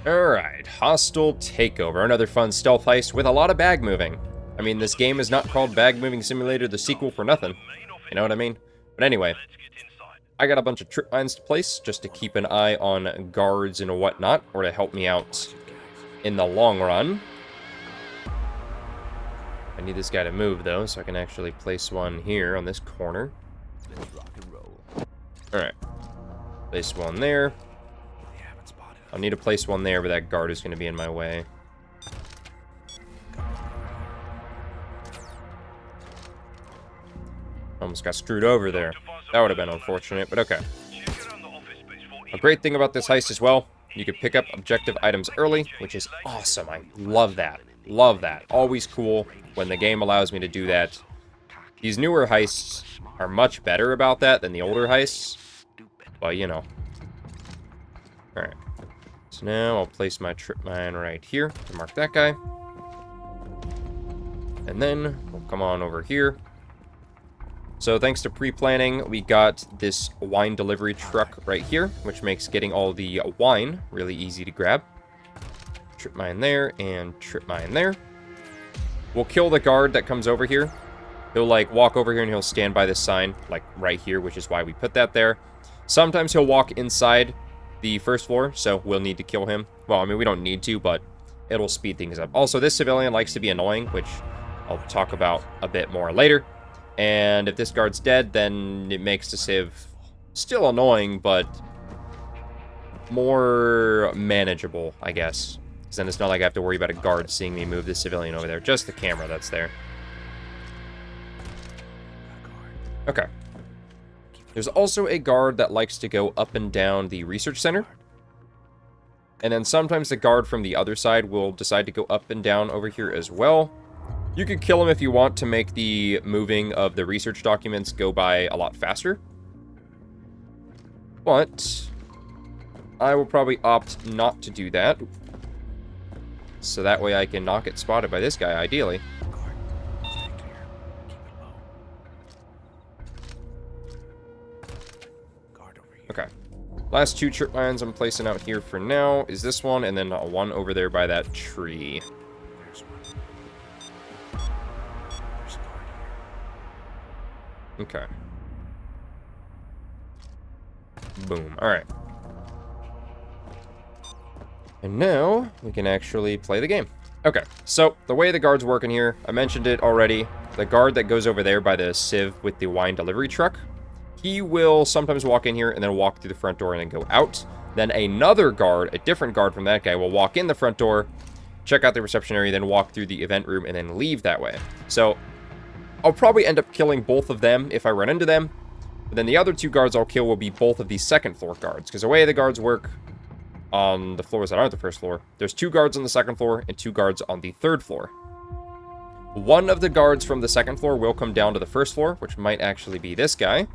Alright, Hostile Takeover. Another fun stealth heist with a lot of bag moving. I mean, this game is not called Bag Moving Simulator, the sequel, for nothing. You know what I mean? But anyway, I got a bunch of trip mines to place just to keep an eye on guards and whatnot, or to help me out in the long run. I need this guy to move, though, so I can actually place one here on this corner. Alright. Place one there. I'll need to place one there, but that guard is going to be in my way. Almost got screwed over there. That would have been unfortunate, but okay. A great thing about this heist as well, you can pick up objective items early, which is awesome. I love that. Love that. Always cool when the game allows me to do that. These newer heists are much better about that than the older heists. But, you know. Alright. So now I'll place my trip mine right here to mark that guy. And then we'll come on over here. So thanks to pre-planning, we got this wine delivery truck right here, which makes getting all the wine really easy to grab. Trip mine there and trip mine there. We'll kill the guard that comes over here. He'll like walk over here and he'll stand by this sign like right here, which is why we put that there. Sometimes he'll walk inside the first floor, so we'll need to kill him. Well, I mean, we don't need to, but it'll speed things up. Also, this civilian likes to be annoying, which I'll talk about a bit more later. And if this guard's dead, then it makes the civ still annoying, but more manageable, I guess. Because then it's not like I have to worry about a guard seeing me move this civilian over there. Just the camera that's there. Okay. There's also a guard that likes to go up and down the research center. And then sometimes the guard from the other side will decide to go up and down over here as well. You could kill him if you want to make the moving of the research documents go by a lot faster. But I will probably opt not to do that. So that way I can not get spotted by this guy, ideally. Okay. Last two trip mines I'm placing out here for now is this one, and then one over there by that tree. Okay. Boom. Alright. And now, we can actually play the game. Okay, so, the way the guards work in here, I mentioned it already. The guard that goes over there by the civ with the wine delivery truck, he will sometimes walk in here and then walk through the front door and then go out. Then another guard, a different guard from that guy, will walk in the front door, check out the reception area, then walk through the event room and then leave that way. So, I'll probably end up killing both of them if I run into them. But then the other two guards I'll kill will be both of the second floor guards. Because the way the guards work on the floors that aren't the first floor, there's 2 guards on the second floor and 2 guards on the third floor. One of the guards from the second floor will come down to the first floor, which might actually be this guy.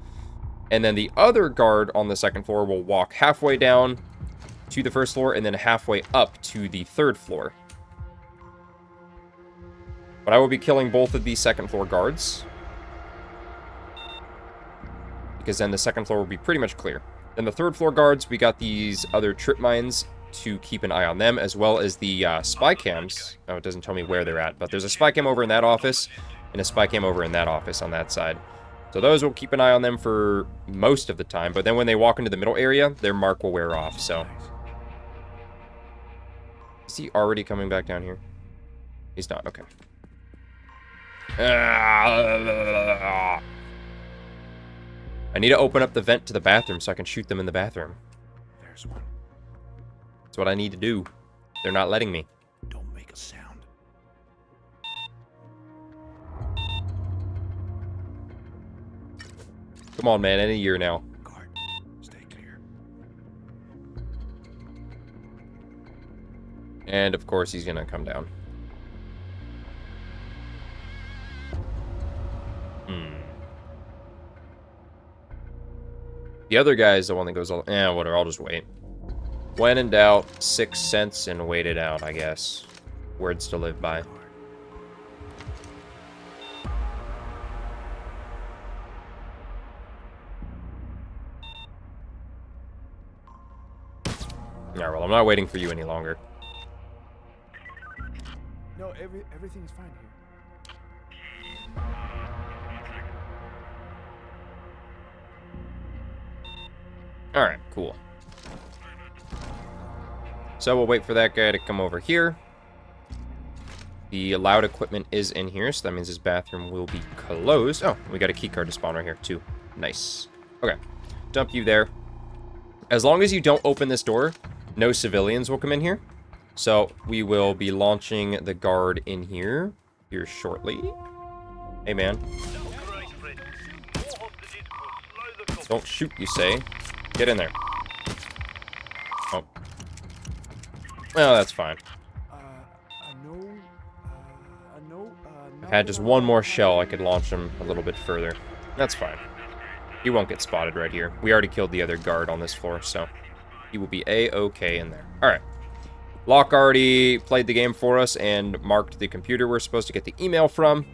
And then the other guard on the second floor will walk halfway down to the first floor and then halfway up to the third floor. But I will be killing both of these second floor guards. Because then the second floor will be pretty much clear. Then the third floor guards, we got these other trip mines to keep an eye on them, as well as the spy cams. Oh, it doesn't tell me where they're at, but there's a spy cam over in that office, and a spy cam over in that office on that side. So those will keep an eye on them for most of the time, but then when they walk into the middle area, their mark will wear off, so. Is he already coming back down here? He's not, okay. I need to open up the vent to the bathroom so I can shoot them in the bathroom. There's one. That's what I need to do. They're not letting me. Don't make a sound. Come on, man. Any year now. Guard, stay clear. And, of course, he's gonna come down. The other guy is the one that goes all... whatever, I'll just wait. When in doubt, 6 cents and wait it out, I guess. Words to live by. Alright, well, girl. I'm not waiting for you any longer. No, everything's fine here. Alright, cool. So we'll wait for that guy to come over here. The loud equipment is in here, so that means his bathroom will be closed. Oh, we got a keycard to spawn right here, too. Nice. Okay, dump you there. As long as you don't open this door, no civilians will come in here. So we will be launching the guard in here shortly. Hey, man. Don't shoot, you say. Get in there. Oh. Well, that's fine. If I had just one more shell, I could launch him a little bit further. That's fine. He won't get spotted right here. We already killed the other guard on this floor, so he will be a-okay in there. Alright. Locke already played the game for us and marked the computer we're supposed to get the email from.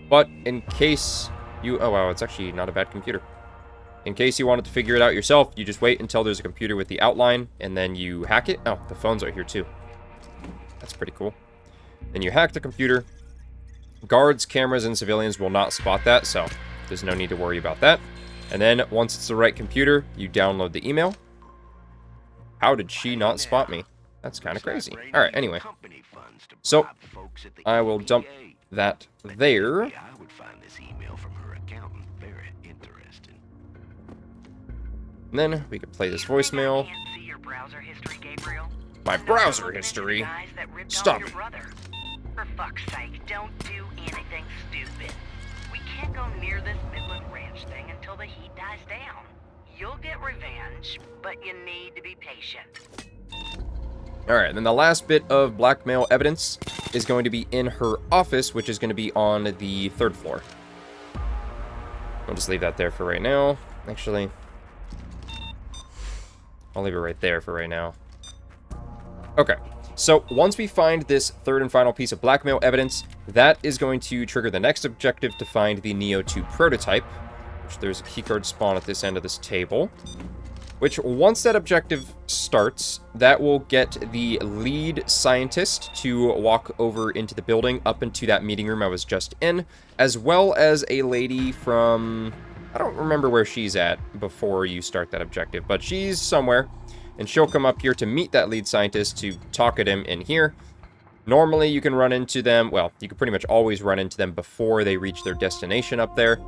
But in case you... Oh, wow, it's actually not a bad computer. In case you wanted to figure it out yourself, you just wait until there's a computer with the outline, and then you hack it. Oh, the phone's right here, too. That's pretty cool. Then you hack the computer. Guards, cameras, and civilians will not spot that, so there's no need to worry about that. And then, once it's the right computer, you download the email. How did she not spot me? That's kind of crazy. Alright, anyway. So, I will dump that there. And then, we could play this voicemail. My browser history? Stop it. For fuck's sake, don't do anything stupid. We can't go near this Viklund ranch thing until the heat dies down. You'll get revenge, but you need to be patient. Alright, and then the last bit of blackmail evidence is going to be in her office, which is going to be on the 3rd floor. I'll just leave that there for right now. Actually, I'll leave it right there for right now. Okay, so once we find this 3rd and final piece of blackmail evidence, that is going to trigger the next objective to find the Neo 2 prototype, which there's a keycard spawn at this end of this table. Which, once that objective starts, that will get the lead scientist to walk over into the building, up into that meeting room I was just in, as well as a lady from... I don't remember where she's at before you start that objective, but she's somewhere, and she'll come up here to meet that lead scientist to talk at him in here. Normally, you can run into them... Well, you can pretty much always run into them before they reach their destination up there.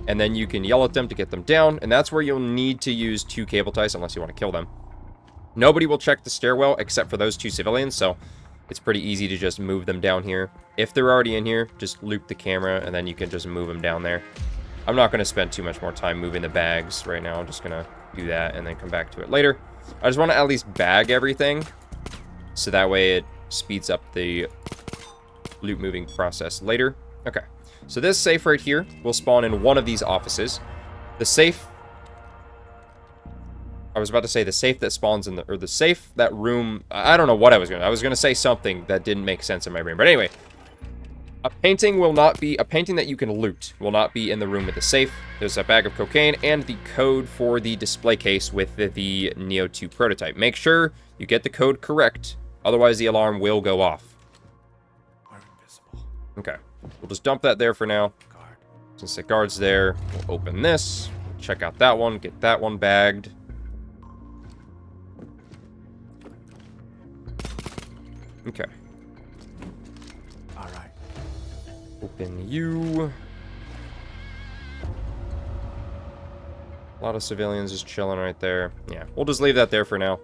And then you can yell at them to get them down, and that's where you'll need to use 2 cable ties unless you want to kill them. Nobody will check the stairwell except for those 2 civilians, so it's pretty easy to just move them down here. If they're already in here, just loop the camera, and then you can just move them down there. I'm not going to spend too much more time moving the bags right now. I'm just going to do that and then come back to it later. I just want to at least bag everything, so that way it speeds up the loot moving process later. Okay. So this safe right here will spawn in one of these offices. The safe... I was about to say the safe that spawns in the... Or the safe, that room... I don't know what I was going to... I was going to say something that didn't make sense in my brain. But anyway, a painting will not be... A painting that you can loot will not be in the room with the safe. There's a bag of cocaine and the code for the display case with the Neo 2 prototype. Make sure you get the code correct. Otherwise, the alarm will go off. Okay. We'll just dump that there for now. Since the guard's there, we'll open this. We'll check out that one. Get that one bagged. Okay. Alright. Open you. A lot of civilians just chilling right there. Yeah, we'll just leave that there for now.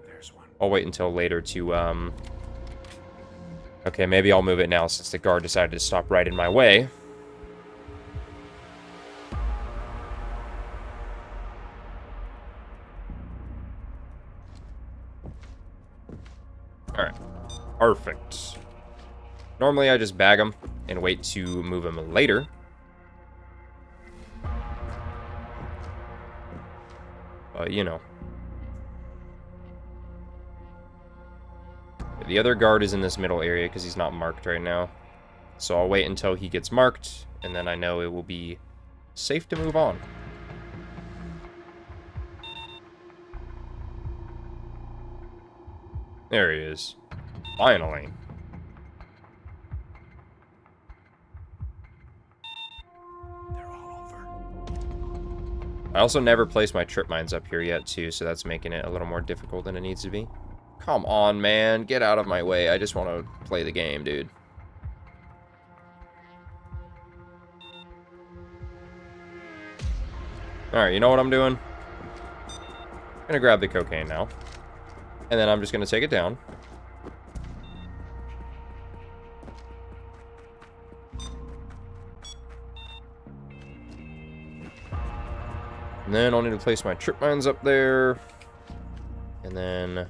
There's one. I'll wait until later to, Okay, maybe I'll move it now since the guard decided to stop right in my way. Alright. Perfect. Normally I just bag them and wait to move them later. But, you know. The other guard is in this middle area because he's not marked right now. So I'll wait until he gets marked, and then I know it will be safe to move on. There he is. Finally. They're all over. I also never placed my trip mines up here yet, too, so that's making it a little more difficult than it needs to be. Come on, man. Get out of my way. I just want to play the game, dude. Alright, you know what I'm doing? I'm gonna grab the cocaine now. And then I'm just gonna take it down. And then I'll need to place my trip mines up there. And then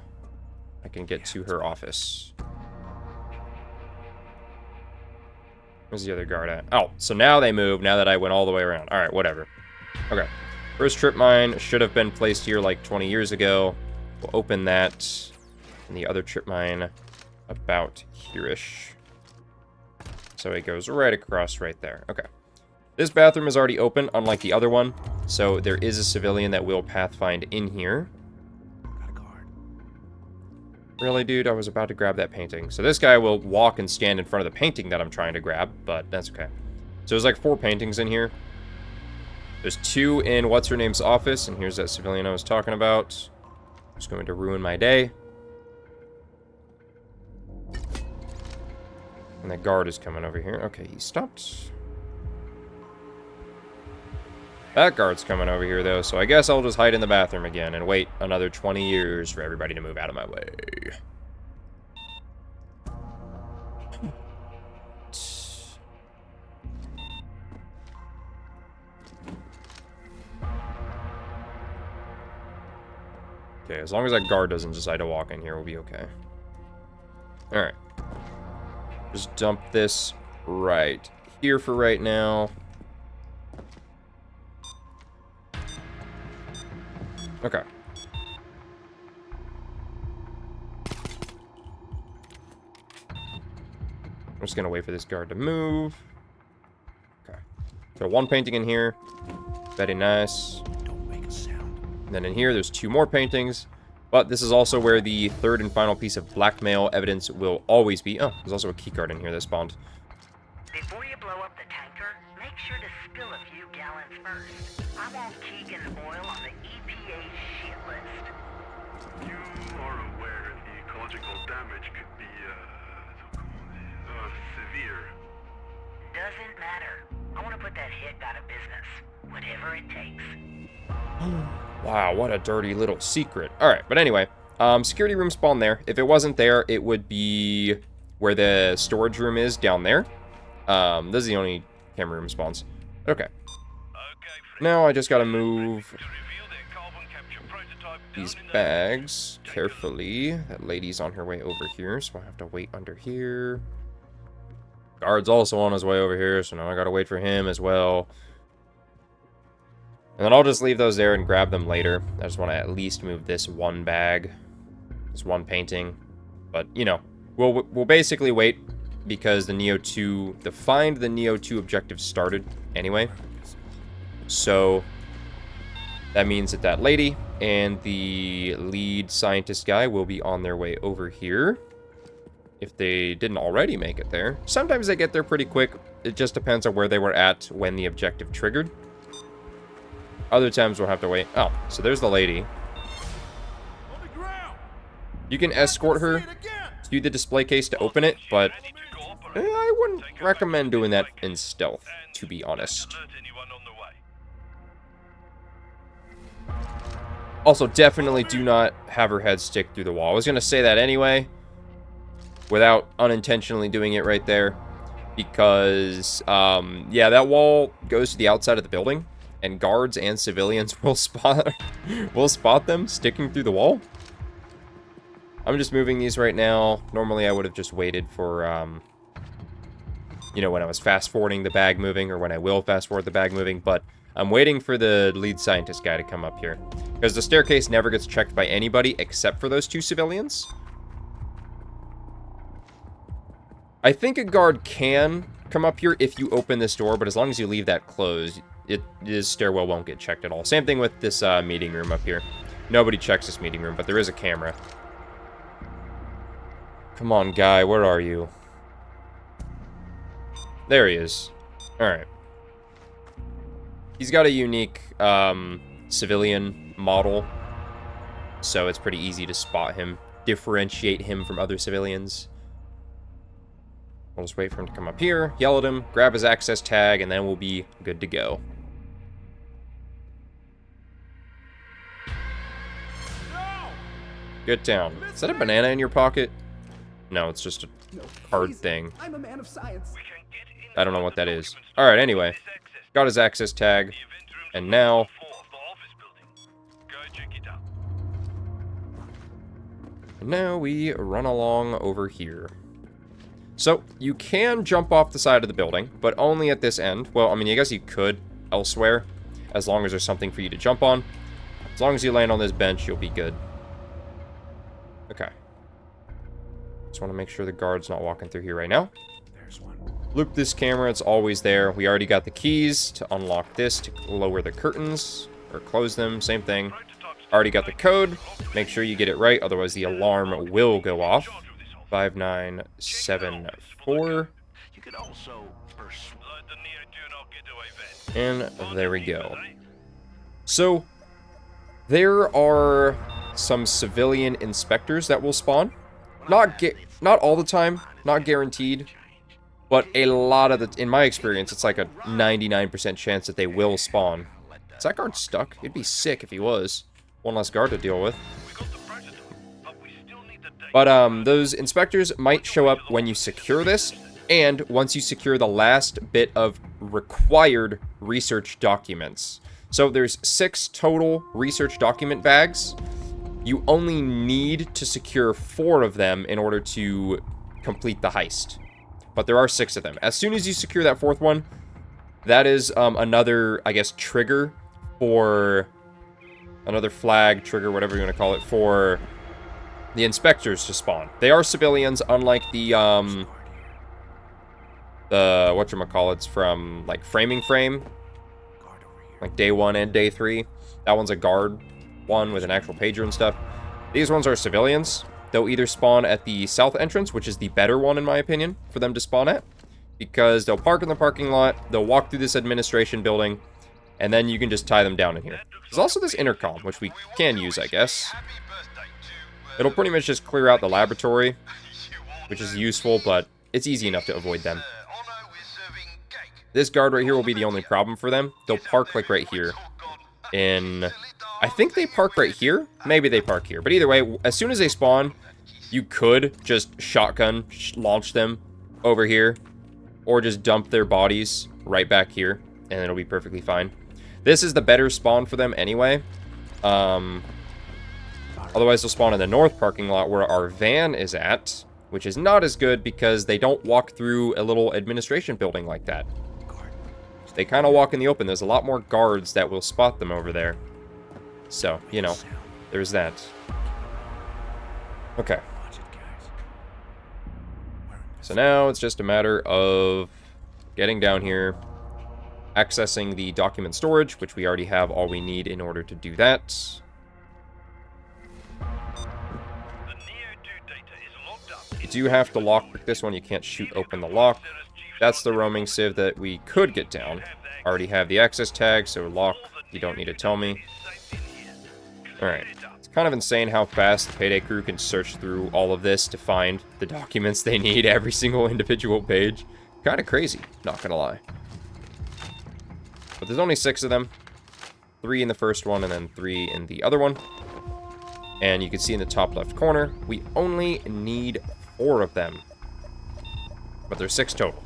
I can get to her office. Where's the other guard at? Oh, so now they move, now that I went all the way around. Alright, whatever. Okay. First trip mine should have been placed here like 20 years ago. We'll open that. And the other trip mine about here-ish. So it goes right across right there. Okay. This bathroom is already open, unlike the other one. So there is a civilian that will pathfind in here. Got a guard. Really, dude? I was about to grab that painting. So this guy will walk and stand in front of the painting that I'm trying to grab, but that's okay. So there's like 4 paintings in here. There's 2 in what's-her-name's office, and here's that civilian I was talking about. Just going to ruin my day. And that guard is coming over here. Okay, he stopped. That guard's coming over here, though, so I guess I'll just hide in the bathroom again and wait another 20 years for everybody to move out of my way. Okay, as long as that guard doesn't decide to walk in here, we'll be okay. Alright. Just dump this right here for right now. Okay. I'm just gonna wait for this guard to move. Okay. So 1 painting in here. Very nice. Don't make a sound. And then in here, there's 2 more paintings. But this is also where the 3rd and final piece of blackmail evidence will always be. Oh, there's also a keycard in here that spawned. Before you blow up the tanker, make sure to spill a few gallons first. I want Keegan oil on the EPA shit list. You are aware the ecological damage could be, severe. Doesn't matter. I want to put that hick out of business. Whatever it takes. Wow, what a dirty little secret. Alright, but anyway, security room spawned there. If it wasn't there, it would be where the storage room is down there. This is the only camera room spawns. Okay. Now I just gotta move these bags carefully. That lady's on her way over here, so I have to wait under here. Guard's also on his way over here, so now I gotta wait for him as well. And then I'll just leave those there and grab them later. I just want to at least move this 1 bag. This 1 painting. But, you know, we'll basically wait because the Neo 2, the find the Neo 2 objective started anyway. So that means that that lady and the lead scientist guy will be on their way over here. If they didn't already make it there. Sometimes they get there pretty quick. It just depends on where they were at when the objective triggered. Other times we'll have to wait. Oh, so there's the lady. You can escort her to the display case to open it, but I wouldn't recommend doing that in stealth, to be honest. Also, definitely do not have her head stick through the wall. I was going to say that anyway, without unintentionally doing it right there, because, yeah, that wall goes to the outside of the building. And guards and civilians will spot them sticking through the wall. I'm just moving these right now. Normally I would have just waited for, you know, when I was fast forwarding the bag moving, or when I will fast forward the bag moving, but I'm waiting for the lead scientist guy to come up here. Because the staircase never gets checked by anybody except for those 2 civilians. I think a guard can come up here if you open this door, but as long as you leave that closed, this stairwell won't get checked at all. Same thing with this meeting room up here. Nobody checks this meeting room, but there is a camera. Come on, guy, where are you? There he is. Alright. He's got a unique civilian model, so it's pretty easy to spot him, differentiate him from other civilians. We'll just wait for him to come up here, yell at him, grab his access tag, and then we'll be good to go. Get down. Is that a banana in your pocket? No, it's just a card thing. I'm a man of science. I don't know what that is. Alright, anyway. Got his access tag. And now... Now we run along over here. So, you can jump off the side of the building, but only at this end. Well, I mean, I guess you could elsewhere, as long as there's something for you to jump on. As long as you land on this bench, you'll be good. Okay. Just want to make sure the guard's not walking through here right now. There's one. Loop this camera, it's always there. We already got the keys to unlock this, to lower the curtains, or close them, same thing. Already got the code. Make sure you get it right, otherwise the alarm will go off. 5974. You could also And there we go. So, there are some civilian inspectors that will spawn. Not all the time, not guaranteed, but a lot of the, in my experience, it's like a 99% chance that they will spawn. Is that guard stuck? It'd be sick if he was. One less guard to deal with. But those inspectors might show up when you secure this, and once you secure the last bit of required research documents. So there's 6 total research document bags. You only need to secure 4 of them in order to complete the heist. But there are 6 of them. As soon as you secure that 4th one, that is another, I guess, trigger for... Another flag, trigger, whatever you want to call it, for the inspectors to spawn. They are civilians, unlike the whatchamacallits from, like, Framing Frame. Like, day 1 and day 3. That one's a guard one with an actual pager and stuff. These ones are civilians. They'll either spawn at the south entrance, which is the better one, in my opinion, for them to spawn at. Because they'll park in the parking lot, they'll walk through this administration building, and then you can just tie them down in here. There's also this intercom, which we can use, I guess. It'll pretty much just clear out the laboratory, which is useful, but it's easy enough to avoid them. This guard right here will be the only problem for them. They'll park, like, right here. I think they park right here. Maybe they park here. But either way, as soon as they spawn, you could just shotgun launch them over here. Or just dump their bodies right back here. And it'll be perfectly fine. This is the better spawn for them anyway. Otherwise, they'll spawn in the north parking lot where our van is at. Which is not as good because they don't walk through a little administration building like that. They kind of walk in the open. There's a lot more guards that will spot them over there. So, you know, there's that. Okay. So now it's just a matter of getting down here, accessing the document storage, which we already have all we need in order to do that. You do have to lockpick this one. You can't shoot open the lock. That's the roaming civ that we could get down. Already have the access tag, so lock, you don't need to tell me. Alright. It's kind of insane how fast the Payday crew can search through all of this to find the documents they need, every single individual page. Kind of crazy, not gonna lie. But there's only 6 of them. 3 in the first one, and then 3 in the other one. And you can see in the top left corner, we only need 4 of them. But there's 6 total.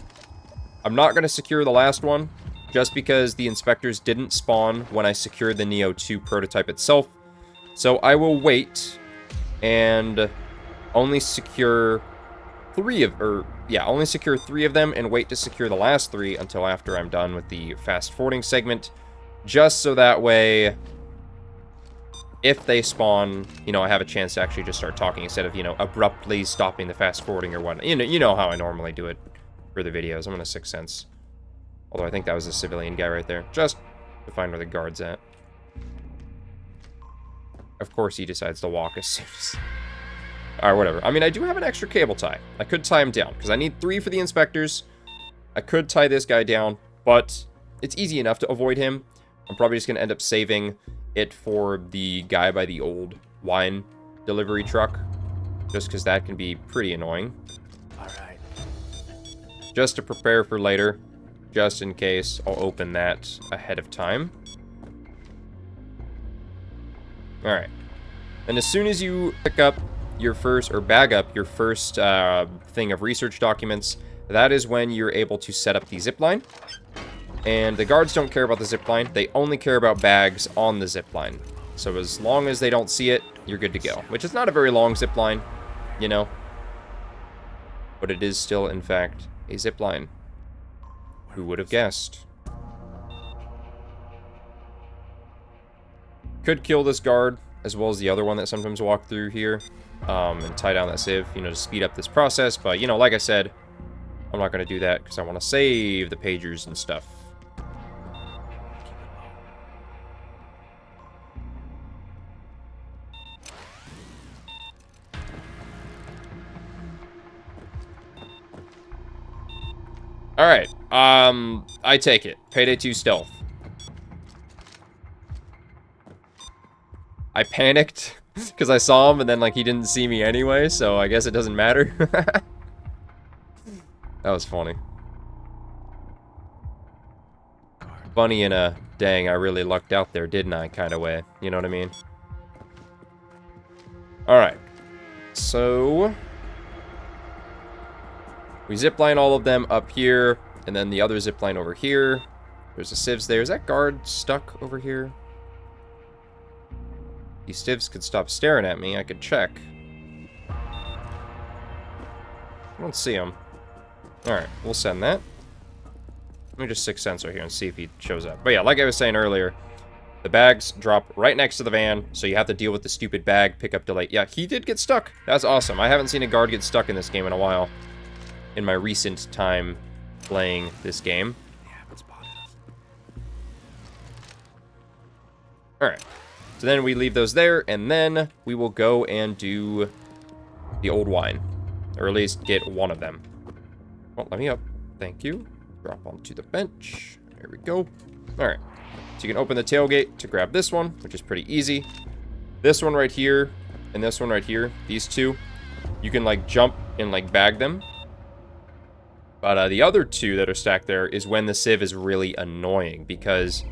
I'm not going to secure the last one, just because the inspectors didn't spawn when I secured the Neo 2 prototype itself. So I will wait and only secure 3 of them and wait to secure the last 3 until after I'm done with the fast forwarding segment, just so that way, if they spawn, you know, I have a chance to actually just start talking instead of, you know, abruptly stopping the fast forwarding or whatnot. You know how I normally do it for the videos. I'm gonna 6th sense. Although I think that was a civilian guy right there, just to find where the guard's at. Of course he decides to walk as soon as... Alright, whatever. I mean, I do have an extra cable tie. I could tie him down, because I need 3 for the inspectors. I could tie this guy down, but it's easy enough to avoid him. I'm probably just going to end up saving it for the guy by the old wine delivery truck, just because that can be pretty annoying. Alright. Just to prepare for later, just in case, I'll open that ahead of time. Alright. And as soon as you pick up your first, or bag up your first thing of research documents, that is when you're able to set up the zipline. And the guards don't care about the zipline, they only care about bags on the zipline. So as long as they don't see it, you're good to go. Which is not a very long zipline, you know. But it is still, in fact, a zipline. Who would have guessed? Could kill this guard, as well as the other one that sometimes walk through here. And tie down that sieve, you know, to speed up this process. But, you know, like I said, I'm not going to do that because I want to save the pagers and stuff. Alright, I take it. Payday 2 stealth. I panicked because I saw him and then, like, he didn't see me anyway, so I guess it doesn't matter. That was funny. Funny in a, dang, I really lucked out there, didn't I, kind of way. You know what I mean? Alright. So we zipline all of them up here, and then the other zipline over here. There's a civs there. Is that guard stuck over here? These civs could stop staring at me. I could check. I don't see him. Alright, we'll send that. Let me just 6 sensor here and see if he shows up. But yeah, like I was saying earlier, the bags drop right next to the van, so you have to deal with the stupid bag pickup delay. Yeah, he did get stuck. That's awesome. I haven't seen a guard get stuck in this game in a while. In my recent time playing this game. Alright. So then we leave those there, and then we will go and do the old wine. Or at least get one of them. Well, let me up. Thank you. Drop onto the bench. There we go. Alright. So you can open the tailgate to grab this one, which is pretty easy. This one right here, and this one right here, these two, you can, like, jump and, like, bag them. But the other two that are stacked there is when the civ is really annoying, because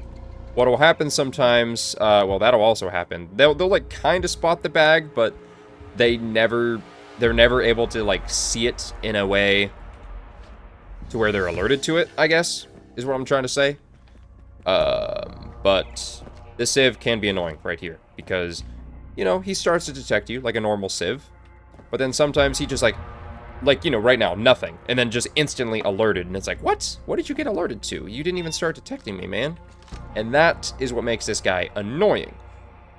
what will happen sometimes, well, that'll also happen. They'll like, kind of spot the bag, but they're never able to, like, see it in a way to where they're alerted to it, I guess, is what I'm trying to say. But this civ can be annoying right here, because, you know, he starts to detect you like a normal civ, but then sometimes he just, like, you know, right now, nothing, and then just instantly alerted, and it's like, what? What did you get alerted to? You didn't even start detecting me, man. And that is what makes this guy annoying.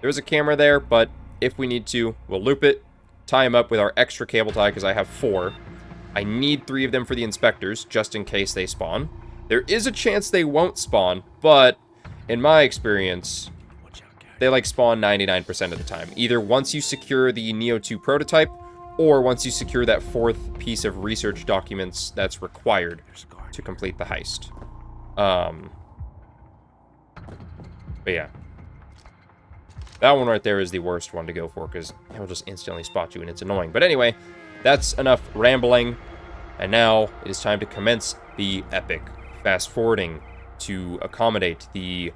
There's a camera there, but if we need to, we'll loop it, tie him up with our extra cable tie, because I have 4. I need 3 of them for the inspectors, just in case they spawn. There is a chance they won't spawn, but in my experience, they, like, spawn 99% of the time. Either once you secure the Neo 2 prototype, or once you secure that 4th piece of research documents that's required to complete the heist. But yeah. That one right there is the worst one to go for, because he'll just instantly spot you, and it's annoying. But anyway, that's enough rambling, and now it is time to commence the epic fast forwarding to accommodate the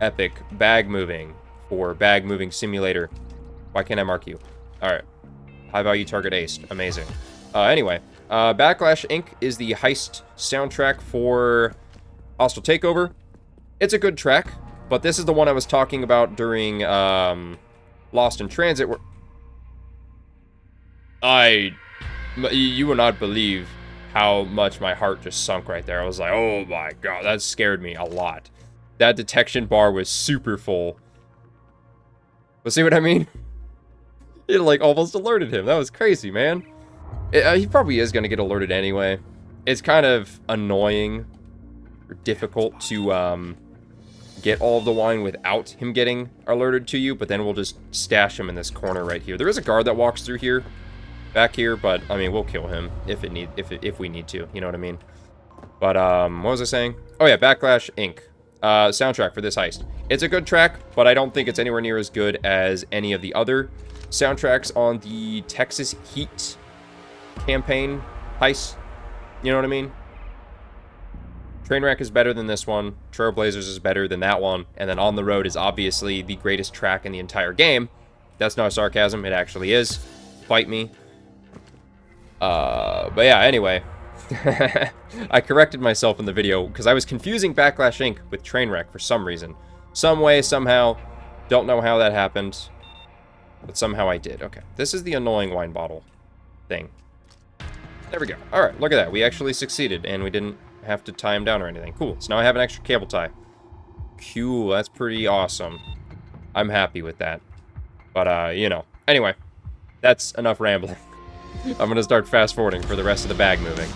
epic bag moving for Bag Moving Simulator. Why can't I mark you? Alright. High value target aced. Amazing. Anyway, Backlash Inc. is the heist soundtrack for Hostile Takeover. It's a good track, but this is the one I was talking about during Lost in Transit, where you will not believe how much my heart just sunk right there. I was like, oh my god, that scared me a lot. That detection bar was super full. But see what I mean? It, like, almost alerted him. That was crazy, man. He probably is going to get alerted anyway. It's kind of annoying or difficult to get all of the wine without him getting alerted to you, but then we'll just stash him in this corner right here. There is a guard that walks through here, back here, but I mean, we'll kill him if we need to, you know what I mean? But what was I saying? Oh yeah, Backlash Inc. Soundtrack for this heist. It's a good track, but I don't think it's anywhere near as good as any of the other soundtracks on the Texas Heat campaign heist. You know what I mean? Trainwreck is better than this one. Trailblazers is better than that one. And then On the Road is obviously the greatest track in the entire game. That's not sarcasm. It actually is. Fight me. But yeah, anyway. I corrected myself in the video because I was confusing Backlash Inc. with Trainwreck for some reason. Some way, somehow. Don't know how that happened. But somehow I did. Okay. This is the annoying wine bottle thing. There we go. Alright, look at that. We actually succeeded, and we didn't have to tie him down or anything. Cool. So now I have an extra cable tie. Cool. That's pretty awesome. I'm happy with that. But, you know. Anyway. That's enough rambling. I'm gonna start fast-forwarding for the rest of the bag moving.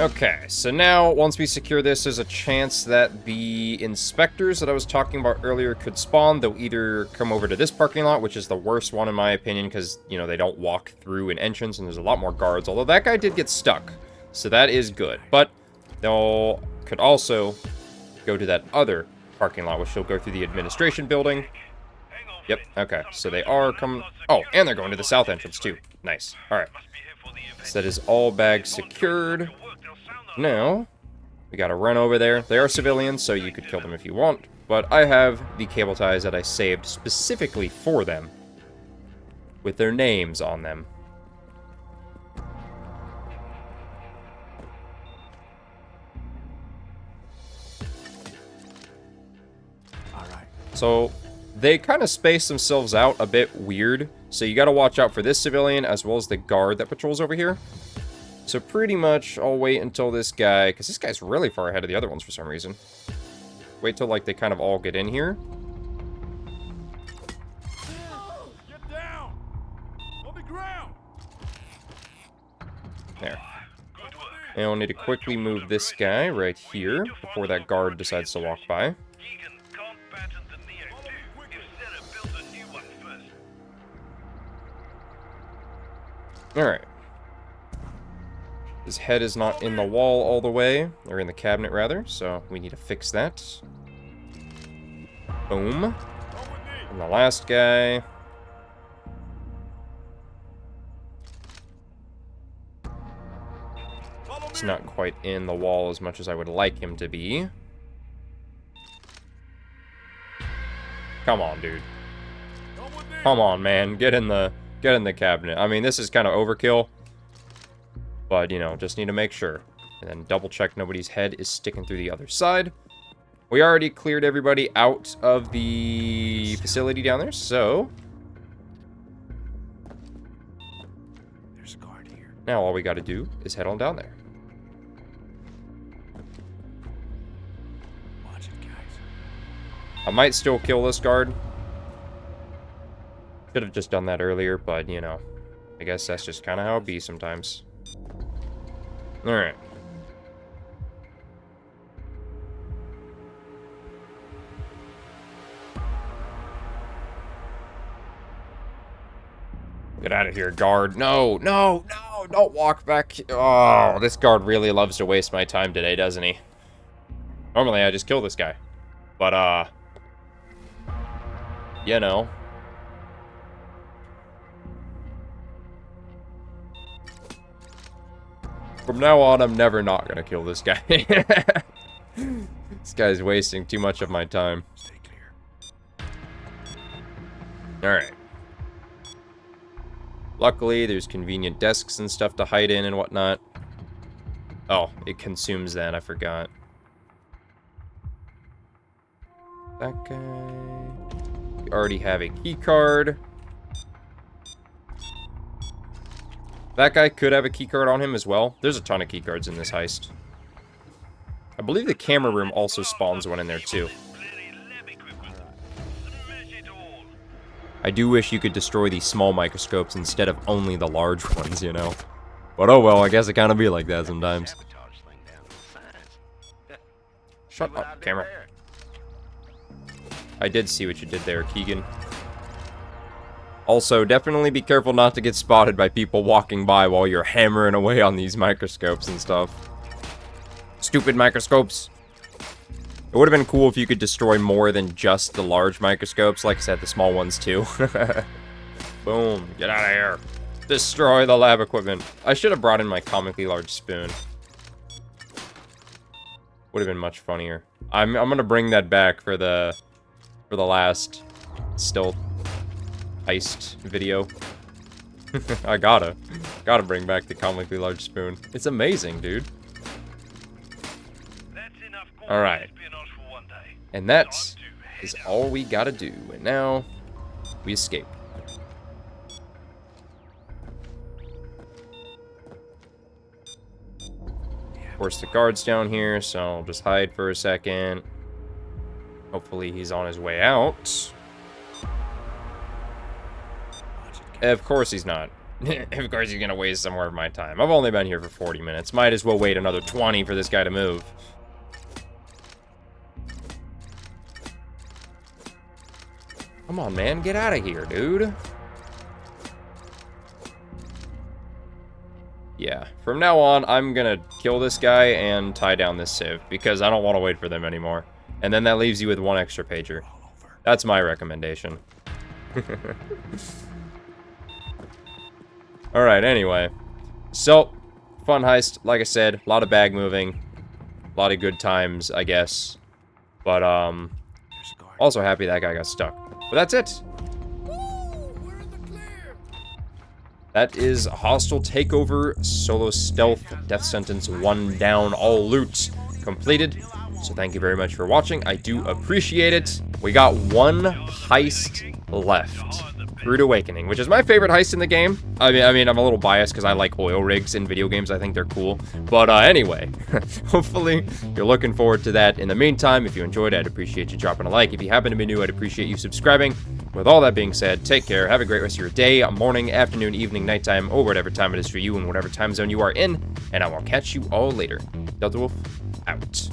Okay, so now, once we secure this, there's a chance that the inspectors that I was talking about earlier could spawn. They'll either come over to this parking lot, which is the worst one in my opinion, because, you know, they don't walk through an entrance, and there's a lot more guards, although that guy did get stuck, so that is good. But they'll could also go to that other parking lot, which will go through the administration building. Yep, okay, so they are coming... Oh, and they're going to the south entrance, too. Nice. Alright. So that is all bags secured. Now, we gotta run over there. They are civilians, so you could kill them if you want. But I have the cable ties that I saved specifically for them, with their names on them. Alright. So, they kind of space themselves out a bit weird. So you gotta watch out for this civilian, as well as the guard that patrols over here. So pretty much I'll wait until this guy, because this guy's really far ahead of the other ones for some reason. Wait till like they kind of all get in here. Get down! On the ground! There. And we'll need to quickly move this guy right here before that guard decides to walk by. Alright. His head is not in the wall all the way, or in the cabinet rather, so we need to fix that. Boom. And the last guy. It's not quite in the wall as much as I would like him to be. Come on, dude. Come on, man. Get in the cabinet. I mean, this is kind of overkill. But, you know, just need to make sure. And then double check nobody's head is sticking through the other side. We already cleared everybody out of the facility down there, so... There's a guard here. Now all we gotta do is head on down there. Watch it, guys. I might still kill this guard. Should have just done that earlier, but, you know, I guess that's just kind of how it be sometimes. Alright. Get out of here, guard. No, no, no, don't walk back. Oh, this guard really loves to waste my time today, doesn't he? Normally, I just kill this guy. But, you know. From now on, I'm never not gonna kill this guy. This guy's wasting too much of my time. Stay clear. Alright. Luckily, there's convenient desks and stuff to hide in and whatnot. Oh, it consumes that, I forgot. That guy... We already have a key card. That guy could have a keycard on him as well. There's a ton of keycards in this heist. I believe the camera room also spawns one in there too. I do wish you could destroy these small microscopes instead of only the large ones, you know. But oh well, I guess it kind of be like that sometimes. Shut up, camera. I did see what you did there, Keegan. Also, definitely be careful not to get spotted by people walking by while you're hammering away on these microscopes and stuff. Stupid microscopes. It would have been cool if you could destroy more than just the large microscopes. Like I said, the small ones too. Boom. Get out of here. Destroy the lab equipment. I should have brought in my comically large spoon. Would have been much funnier. I'm gonna bring that back for the last stealth heist video. I gotta bring back the comically large spoon. It's amazing, dude. Alright. And that is all we gotta do. And now, we escape. Of course, the guard's down here, so I'll just hide for a second. Hopefully he's on his way out. Of course he's not. Of course he's gonna waste some more of my time. I've only been here for 40 minutes. Might as well wait another 20 for this guy to move. Come on, man. Get out of here, dude. Yeah. From now on, I'm gonna kill this guy and tie down this sieve, because I don't want to wait for them anymore. And then that leaves you with one extra pager. That's my recommendation. Alright, anyway. So, fun heist. Like I said, a lot of bag moving. A lot of good times, I guess. But, also happy that guy got stuck. But that's it. That is Hostile Takeover, Solo Stealth, Death Sentence 1 down, all loot completed. So thank you very much for watching. I do appreciate it. We got one heist left. Rude Awakening, which is my favorite heist in the game. I mean, I'm a little biased because I like oil rigs in video games. I think they're cool. But anyway, hopefully you're looking forward to that. In the meantime, if you enjoyed it, I'd appreciate you dropping a like. If you happen to be new, I'd appreciate you subscribing. With all that being said, take care. Have a great rest of your day, morning, afternoon, evening, nighttime, or whatever time it is for you and whatever time zone you are in. And I will catch you all later. DeltaWolf, out.